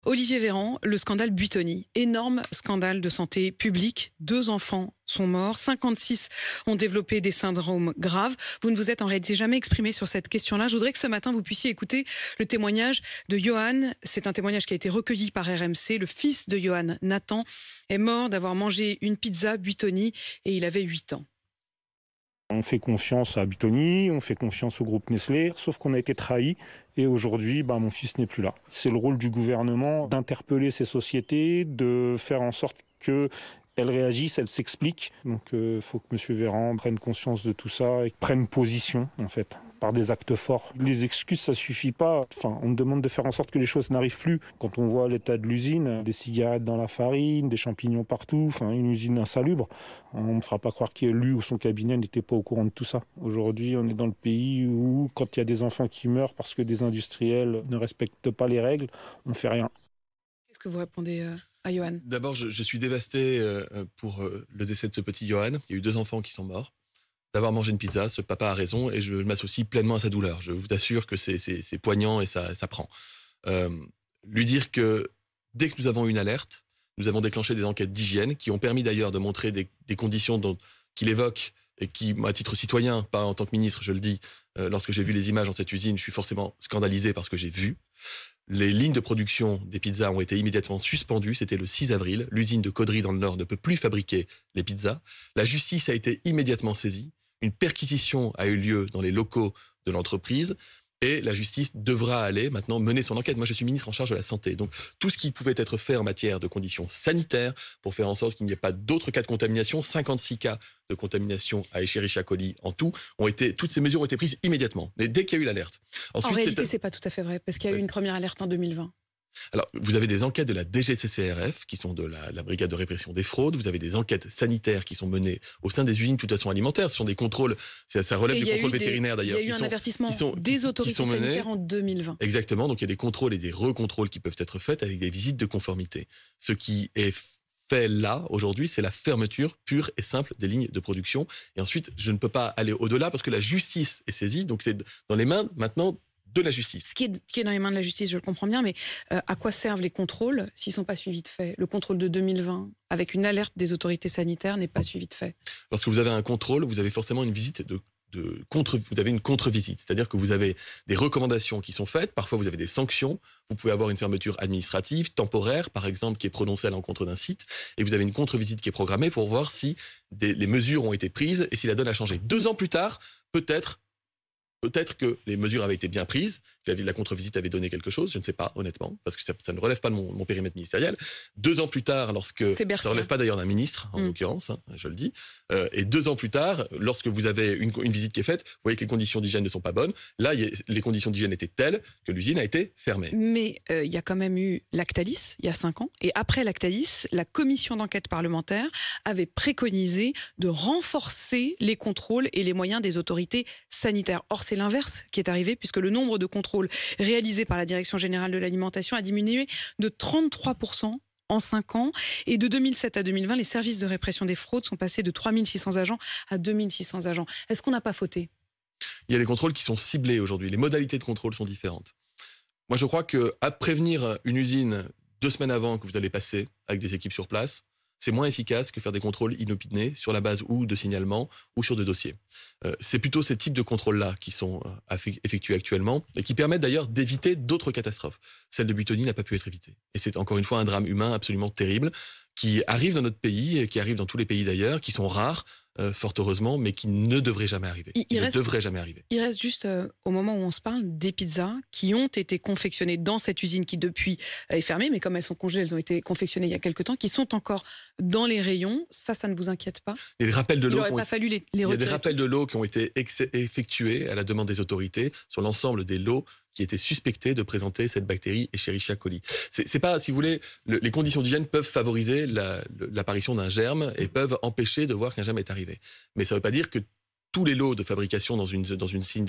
Olivier Véran, le scandale Buitoni. Énorme scandale de santé publique. 2 enfants sont morts. 56 ont développé des syndromes graves. Vous ne vous êtes en réalité jamais exprimé sur cette question-là. Je voudrais que ce matin, vous puissiez écouter le témoignage de Johan. C'est un témoignage qui a été recueilli par RMC. Le fils de Johan, Nathan, est mort d'avoir mangé une pizza Buitoni et il avait 8 ans. On fait confiance à Buitoni, on fait confiance au groupe Nestlé, sauf qu'on a été trahi et aujourd'hui, mon fils n'est plus là. C'est le rôle du gouvernement d'interpeller ces sociétés, de faire en sorte qu'elles réagissent, elles s'expliquent. Donc il faut que M. Véran prenne conscience de tout ça et prenne position, en fait, par des actes forts. Les excuses, ça suffit pas. On me demande de faire en sorte que les choses n'arrivent plus. Quand on voit l'état de l'usine, des cigarettes dans la farine, des champignons partout, une usine insalubre, on ne me fera pas croire que lui ou son cabinet n'était pas au courant de tout ça. Aujourd'hui, on est dans le pays où, quand il y a des enfants qui meurent parce que des industriels ne respectent pas les règles, on ne fait rien. Qu'est-ce que vous répondez à Johan? D'abord, je suis dévasté pour le décès de ce petit Johan. Il y a eu 2 enfants qui sont morts. D'avoir mangé une pizza, ce papa a raison et je m'associe pleinement à sa douleur. Je vous assure que c'est poignant et ça prend. Lui dire que dès que nous avons eu une alerte, nous avons déclenché des enquêtes d'hygiène qui ont permis d'ailleurs de montrer des conditions qu'il évoque et qui, à titre citoyen, pas en tant que ministre, je le dis, lorsque j'ai vu les images dans cette usine, je suis forcément scandalisé par ce que j'ai vu. Les lignes de production des pizzas ont été immédiatement suspendues. C'était le 6 avril. L'usine de Caudry dans le Nord ne peut plus fabriquer les pizzas. La justice a été immédiatement saisie. Une perquisition a eu lieu dans les locaux de l'entreprise et la justice devra aller maintenant mener son enquête. Moi, je suis ministre en charge de la santé. Donc, tout ce qui pouvait être fait en matière de conditions sanitaires pour faire en sorte qu'il n'y ait pas d'autres cas de contamination, 56 cas de contamination à Escherichia coli en tout, toutes ces mesures ont été prises immédiatement, et dès qu'il y a eu l'alerte. Ensuite, en réalité, c'est pas tout à fait vrai, parce qu'il y a eu une première alerte en 2020. Alors, vous avez des enquêtes de la DGCCRF, qui sont de la Brigade de répression des fraudes. Vous avez des enquêtes sanitaires qui sont menées au sein des usines de toute façon alimentaires. Ce sont des contrôles, ça relève du contrôle vétérinaire d'ailleurs. Il y a eu un avertissement des autorités sanitaires en 2020. Exactement, donc il y a des contrôles et des recontrôles qui peuvent être faits avec des visites de conformité. Ce qui est fait là, aujourd'hui, c'est la fermeture pure et simple des lignes de production. Et ensuite, je ne peux pas aller au-delà parce que la justice est saisie, donc c'est dans les mains maintenant de la justice. Ce qui est dans les mains de la justice, je le comprends bien, mais à quoi servent les contrôles s'ils ne sont pas suivis de fait? Le contrôle de 2020, avec une alerte des autorités sanitaires, n'est pas suivi de fait. Lorsque vous avez un contrôle, vous avez forcément une visite vous avez une contre-visite, c'est-à-dire que vous avez des recommandations qui sont faites, parfois vous avez des sanctions, vous pouvez avoir une fermeture administrative, temporaire, par exemple, qui est prononcée à l'encontre d'un site, et vous avez une contre-visite qui est programmée pour voir si les mesures ont été prises et si la donne a changé. 2 ans plus tard, peut-être que les mesures avaient été bien prises, que la contre-visite avait donné quelque chose, je ne sais pas, honnêtement, parce que ça ne relève pas de mon périmètre ministériel. 2 ans plus tard, ça ne relève pas d'ailleurs d'un ministre, en l'occurrence, je le dis, et 2 ans plus tard, lorsque vous avez une visite qui est faite, vous voyez que les conditions d'hygiène ne sont pas bonnes. Là, les conditions d'hygiène étaient telles que l'usine a été fermée. Mais il y a quand même eu Lactalis, il y a 5 ans, et après Lactalis, la commission d'enquête parlementaire avait préconisé de renforcer les contrôles et les moyens des autorités sanitaires. Or, c'est l'inverse qui est arrivé, puisque le nombre de contrôles réalisés par la Direction générale de l'alimentation a diminué de 33% en 5 ans. Et de 2007 à 2020, les services de répression des fraudes sont passés de 3600 agents à 2600 agents. Est-ce qu'on n'a pas fauté? Il y a des contrôles qui sont ciblés aujourd'hui. Les modalités de contrôle sont différentes. Moi, je crois qu'à prévenir une usine 2 semaines avant que vous allez passer avec des équipes sur place, c'est moins efficace que faire des contrôles inopinés sur la base ou de signalements ou sur de dossiers. C'est plutôt ces types de contrôles-là qui sont effectués actuellement et qui permettent d'ailleurs d'éviter d'autres catastrophes. Celle de Buitoni n'a pas pu être évitée. Et c'est encore une fois un drame humain absolument terrible qui arrive dans notre pays et qui arrive dans tous les pays d'ailleurs, qui sont rares, fort heureusement, mais qui ne devraient jamais arriver. Il reste juste, au moment où on se parle, des pizzas qui ont été confectionnées dans cette usine qui depuis est fermée, mais comme elles sont congelées, elles ont été confectionnées il y a quelque temps, qui sont encore dans les rayons. Ça ne vous inquiète pas? Il y a des rappels de l'eau. Il n'aurait pas fallu les retirer. Il y a des rappels de l'eau qui ont été effectués à la demande des autorités sur l'ensemble des lots qui étaient suspectés de présenter cette bactérie Escherichia coli. C'est pas, si vous voulez, les conditions d'hygiène peuvent favoriser l'apparition d'un germe et peuvent empêcher de voir qu'un germe est arrivé. Mais ça ne veut pas dire que tous les lots de fabrication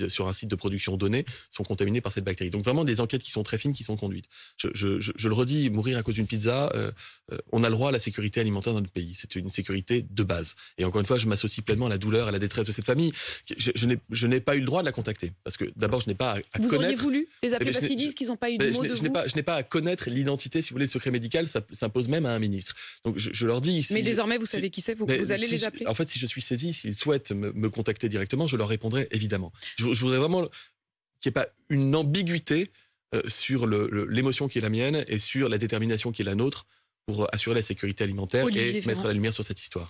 sur un site de production donné sont contaminés par cette bactérie. Donc vraiment des enquêtes qui sont très fines qui sont conduites. Je le redis, mourir à cause d'une pizza, on a le droit à la sécurité alimentaire dans notre pays. C'est une sécurité de base. Et encore une fois, je m'associe pleinement à la douleur, à la détresse de cette famille. Je n'ai pas eu le droit de la contacter. Parce que d'abord, je n'ai pas à Vous connaître... auriez voulu les appeler parce qu'ils disent qu'ils n'ont pas eu de mot de vous. Je n'ai pas à connaître l'identité, si vous voulez, le secret médical, ça s'impose même à un ministre. Donc je leur dis... Mais désormais, vous savez qui c'est, vous allez les appeler. En fait, si je suis saisi, s'ils souhaitent me contacter directement, je leur répondrai évidemment. Je voudrais vraiment qu'il n'y ait pas une ambiguïté sur l'émotion qui est la mienne et sur la détermination qui est la nôtre pour assurer la sécurité alimentaire et mettre la lumière sur cette histoire.